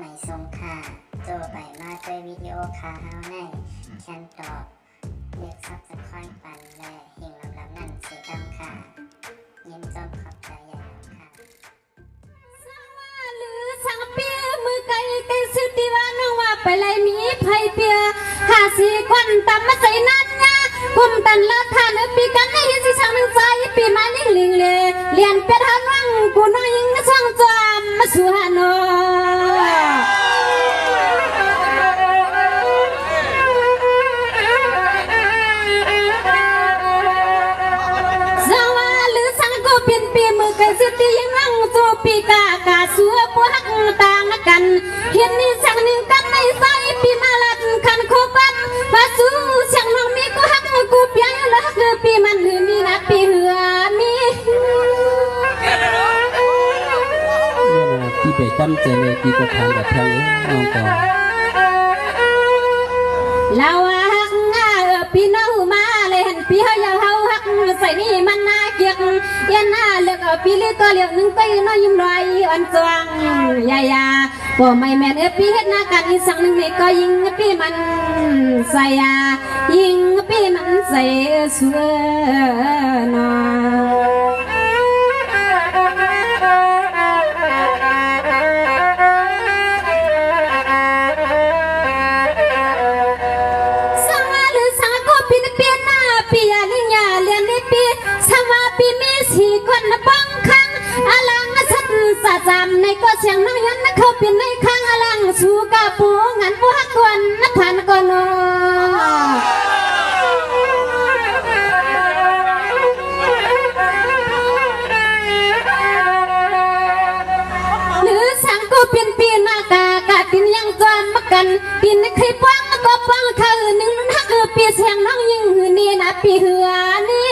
ไม่ทรงค่าโจไปมาด้วยวิดีโอคาเฮาในแคนตอบเรียกซับสไครป์ปันและหิ่งลำนั่นเสียดำค่ะยิ้มจอมขอบใจใหญ่ค่ะหรือสังเปียมือไก่ไก่สุดที่ว่าน้องว่าไปเลยมีไผ่เปียหาสีควันตำมาใส่นัดยากุมตันละทานปีกันในยินสิช่างนึงใจปีมานิ่งลิงเลยเลียนเป็ดหันวังกูน้อยยิงช่างจามมาสู่ฮานอปีมือไก่สุดที่ยังนั่งโจปีกากาสัวพวกต่างกันเห็นนี่ช่างหนึ่งกันในใจปีมาลัดขันโคกันภาสู้ช่างน้องมีกูฮักกูเปียงแล้วฮักปีมันหือมีนัดปีเหือมีที่ไปจำเจเลยที่ก็ทางกับทางน้องก็เราฮักพี่น้องมาเลยหันพี่เฮาอย่าเฮาฮักใส่นี่มันน่าเกียกยันหน้าเลือกพี่เลือกตัวเลี้ยงหนึ่งก็น้อยยิ้มรอยอ่อนจวงยาบ่ไม่แม่นพี่เฮ็ดหน้ากันอีสังหนึ่งนี่ก็ยิงพี่มันใส่ยิงพี่มันใส่สวยนอจำในก็เสียงน้อยนั้นเขาเป็นในข้างอลังสู่กะปูงันปูฮักกวนนักพันก่อนนอหรือสังกูเป็นปีนากากาตินยังจวนมักกันปีนใครป้องก็ป้องเขาหนึ่งนักปีเสียงน้องยิงหือนี่นะปีเหือนี่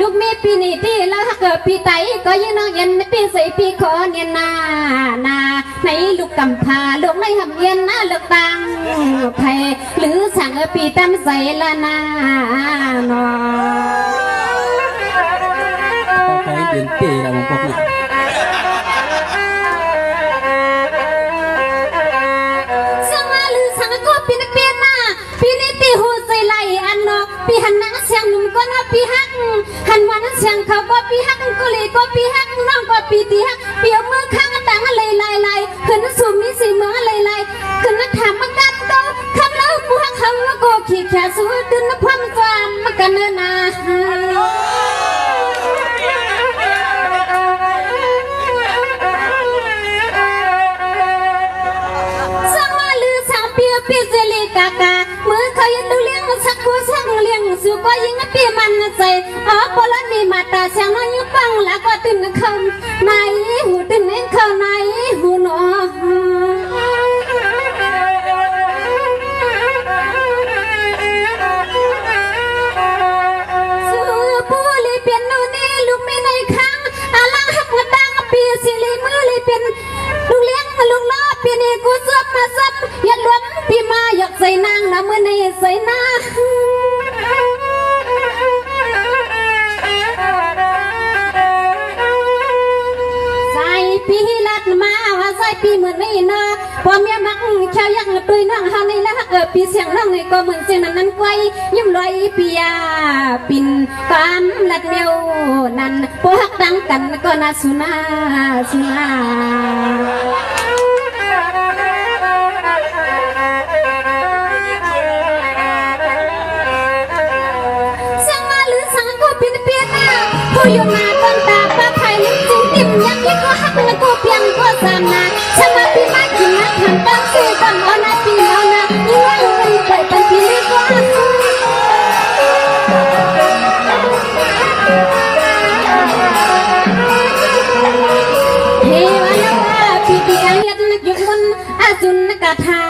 ลูกมีปีนี้ที่แล้วถ้าเกิดปีไตก็ยังน้องยันปีใส่ปีคอเนียนนาในลูกกำพาลูกในหำเย็นนาเลือกตังไทยหรือสั่งปีตามใส่ละนาเนาะต่อไปเดือนปีแล้วผมบอกเนี่ยสั่งมาหรือสั่งก็ปีนี้เปลี่ยนมาปีนี้ตีหูใส่ไหลอันนอกปีหันนังเสียงหนุ่มก็นับปีฮักหันวันเสียงเขาก็ปีฮักก็เลยก็ปีฮักน้องก็ปีตีฮักเปียวมือข้างต่างอะไรไล่ขึ้นสูงมีสีเมืองอะไรขึ้นมาถามมากัดโตคำแล้วผู้ฮักเขาแล้วก็ขี้แค่สู้ดึงมาพร้อมจามมากันนาสั่งมาหรือสั่งเปียปีเจลิกากามือเขายังดูเลี้ยงสักกูสั่งเลี้ยงสู่ก็ยิงปีมันใจอ๋อพอแล้วนี่มาตาเสียงน้อยยิ่งฟังแล้วก็ตื่นเขาในหูตื่นเองเขาในหูนอสู่ผู้เลยเปลี่ยนนู่นนี่ลูกไม่ในข้างอะไรหักมาตั้งปีสิลีมือเลยเป็นลูกเลี้ยงลูกล้อปีนี้กูซับมาซับอย่าล้มพี่มาอยากใส่นางนะมือในใส่นาปีลัดมาว่าใส่ปีเหมือนไม่เนาะพอเมียมักแค่ยังตุยน้องเฮาในละปีเสียงน้องในก็เหมือนเสียงนั้นไกวยิ้มลอยปียาปินความลัดเดียวนั้นพวกดังกันก็น่าสุนาสั่งมาหรือสั่งก็เปลี่ยนผู้อยู่หน้าต้นตาป้าไผ่ลิ้นจิ้มติ่มยักษ์ยิ่งก็ฮักมันก็เพียงก็สามนาฉันมาปีมากินนักหันตั้งซื้อตั้งเอาหน้าปีเอาหน้ายิ่งว่าอยู่กันไปเป็นปีเล็กกว่าเฮ้วันละปีกันยัดนักยุคมันอาจุนนักทา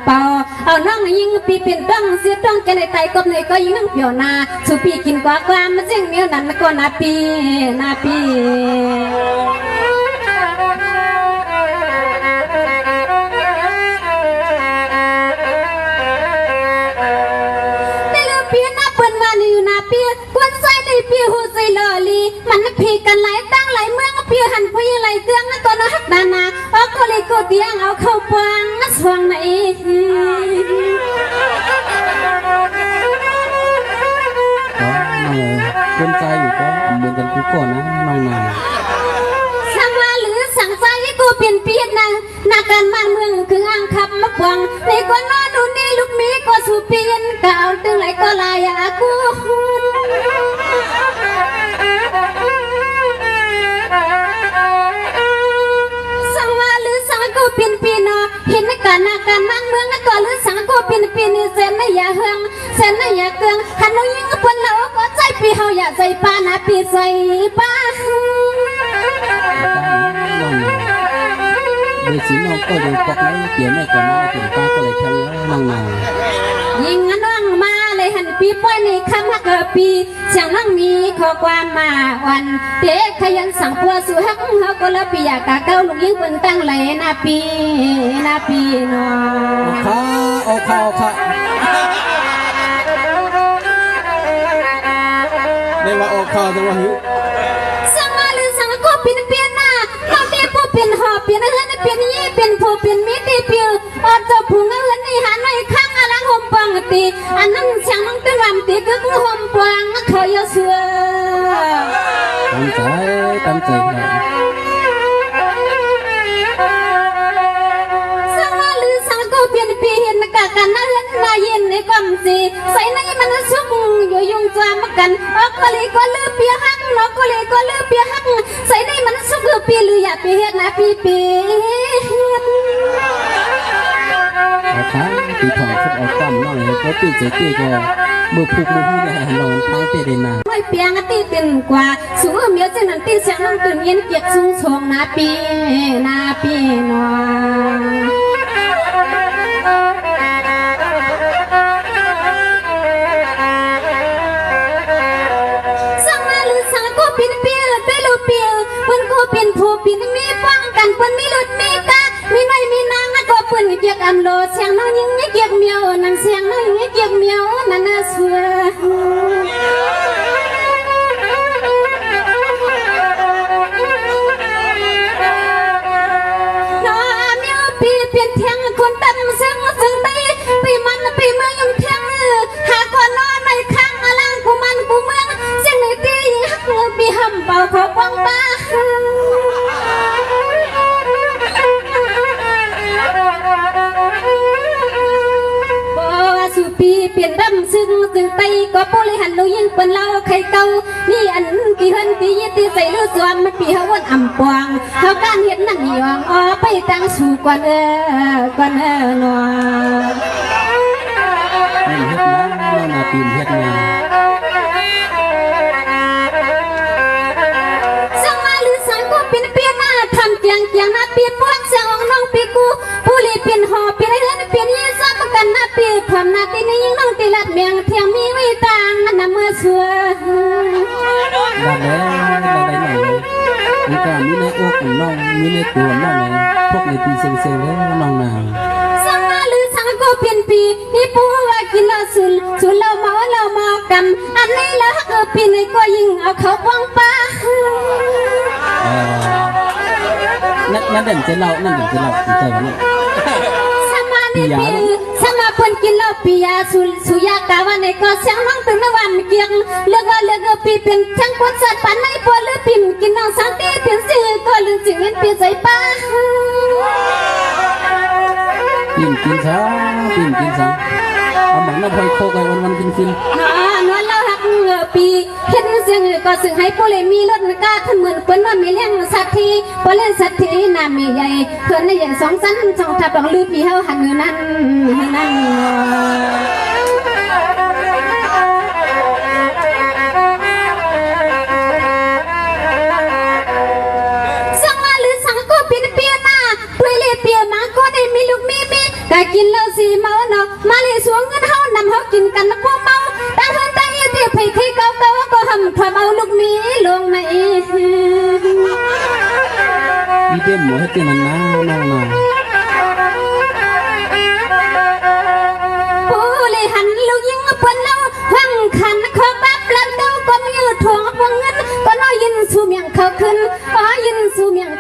เป่าเอาน้องยิงปีเป็นต้องเสียต้องจะในไตกบในก็ยิงน้องเปียวนาสุปีกินกว่าความมันเสียงเมียวนั้นก็นาปีในเรือเปียน ปิ้นมาอยู่นาเปียกวนใส่ในเปียหูใส่ลอลีมันพีกันหลายตั้งหลายเมืองเปียหันไปไหลเตืองก็นฮักดานาเอาก็เลยก็เตียงเอาเข้าปังสว่างไหนคนใจอยู่ก็เหมือนกันกูก่อนนะน้องนาย สั่งมาหรือสั่งใจกูเปลี่ยนเปียนนะนักการบ้านเมืองคืออ่างคำมาปวงในก็นอนดูนี่ลูกมีก็สูเปลี่ยนก่าวตึงไหลก็ลายอากูสั่งมาหรือสั่งกูเปลี่ยนปีนอเห็นในการนักการบ้านเมืองก็หรือสั่งกูเปลี่ยนปีนเส้นในอย่าเฮืองเส้นในอย่าเกืองหันน้องยิงกับคนเราก็ใจปีเฮาอย่าใจป้านะปีใจป้าเดี๋ยวสิน้องก็อยู่ปอกแล้วเกี่ยวแม่ก่อนนะถึงป้าก็เลยทำแล้วน้องนายยิงน้องมาเลยหันปีป้อยในคำฮักปีเสียงน้องมีข้อความมาวันเด็กขยันสั่งปัวสู่ฮักเฮาก็ละปีอยากกะเก้าลูกยิงเป็นตั้งไหลนาปีนอโอค่ะได้ว่าโอค่ะจังว่าหิวสั่งมาหรือสั่งก็เปลี่ยนหน้าน้องเด็กผู้เปลี่ยนหอบเปลี่ยนเฮือนเปลี่ยนยี่เปลี่ยนผู้เปลี่ยนมิตรเปลี่ยนอดจะผู้เงินนี่หันไว้ข้างอะไรห่มปังตีอันนั้นเสียงน้องเป็นลำตีก็คือห่มปังเขาเยอะเสือตั้งใจครับสั่งมาหรือสั่งก็เปลี่ยนกะกันนั่นนาเย็นในความสีใส่ในมันสุกอยู่ยุงจามกันก็เลยก็เลือกเปียหักนกก็เลยก็เลือกเปียหักใส่ในมันสุกเปียหรืออยากเปียนะปีค่ะปีทองชุดออกตั้มน้องเลยก็ปีเจ๊ตีก็มือผูกมือที่ได้หันลงทางเตะนาไม่เปียงตีเต็มกว่าสูงเมียเจนันตีเสียงน้องตื่นเย็นเกียกสูงทรงนาปีนอคนกูเป็นผู้เป็นมีป้องกันคนมีหลุดมีตามีน้อยมีนางก็เปิ้นเกียกอันโลเสียงน้องยิงเกียกเมียวนั่งเสียงน้องยิงเกียกเมียวนั่นน่ะสวยน้อเมียวปีเปลี่ยนเทียงคนตั้มซึ่งได้ปีมันปีเมืองยุ่งเทียงหาคนนอนในข้างอลังกูมันกูเมืองเสียงในตีหักปีหำเป่าขอป้องป้าปีเปลี่ยนดำซึ่งไตก็โปลิหันลูยิงเปิ้นเล่าใครเก่านี่อันกี่เฮินตียี่ตีใส่ลูกสวมมันปีเฮาวันอ่ำปวงเฮาการเห็นนั่งยองอ๋อไปตั้งสู่ก่อนนอเฮ็ดนะนาปีนเฮ็ดนะสั่งมาหรือสั่งก็เปลี่ยนหน้าทำเกียงหน้าเปลี่ยนพวกเสียงของน้องปีกูผู้ลีเปลี่ยนหอเปลี่ยนเฮือนเปลี่ยนยี่ซ้ำกันหน้าเปลี่ยนความหน้าตีนี้ยิ่งน้องตีลัดเมียงเทียมมีไว้ต่างอันน้ำมือสวยได้หน่อยมีการมีในอกของน้องมีในตัวน้องไหนพวกในปีเซ็งๆแล้วน้องนางสั่งมาหรือสั่งก็เปลี่ยนปีนี่ปูว่ากินเหล้าสุนเราเมากำอันนี้ละปีนี้ก็ยิ่งเอาเขาป้องป้านั่นเด่นจะเล่าใจวันนี้สมานี่ปีสมาเพิ่นกินเหล้าปียาสุยากาวันนี้ก็เสียงน้องตื่นในวันเกียงเลือกปีเป็นช่างคนสัตว์ปันในปัวหรือปีกินน้องสังตีเป็นสื่อก็ลืมสิ่งนั้นปีใส่ป้ากินซะเอาหมักน้ำพอยโคกันวันกินนวลเราหักปีเห็นเสียงก็สึงให้ปุเรมีรถกาขึ้นเหมือนเปิ้นว่ามีเลี้ยงสัตว์ที่ปุเรสัตว์ที่น้ำมีใหญ่เพื่อนในอย่าง2 ชั้น2 ทับลือปีเฮาหันนั่นสั่งมาหรือสั่งก็เปลี่ยนหน้าด้วยเลี้ยเปียมาก็ได้มีลูกมีกากินเหล้าสีเมาเนาะมาเลยสวงเงินเฮานำเฮากินกันพวกเมาตั้งเฮือนตั้งยี่ที่ไผขี้เก่าก็หำทำเอาลูกมีลงในมีเต็มหมดให้เต็มน้องผู้เลยหันลูกยิงเพิ่นเล่าฟัง ขันเขาบับลำเต้าก็มีอยู่ทองพวงเงินก็น้อยยินสู่เมียงเขาขึ้นอ๋อยินสู่เมียง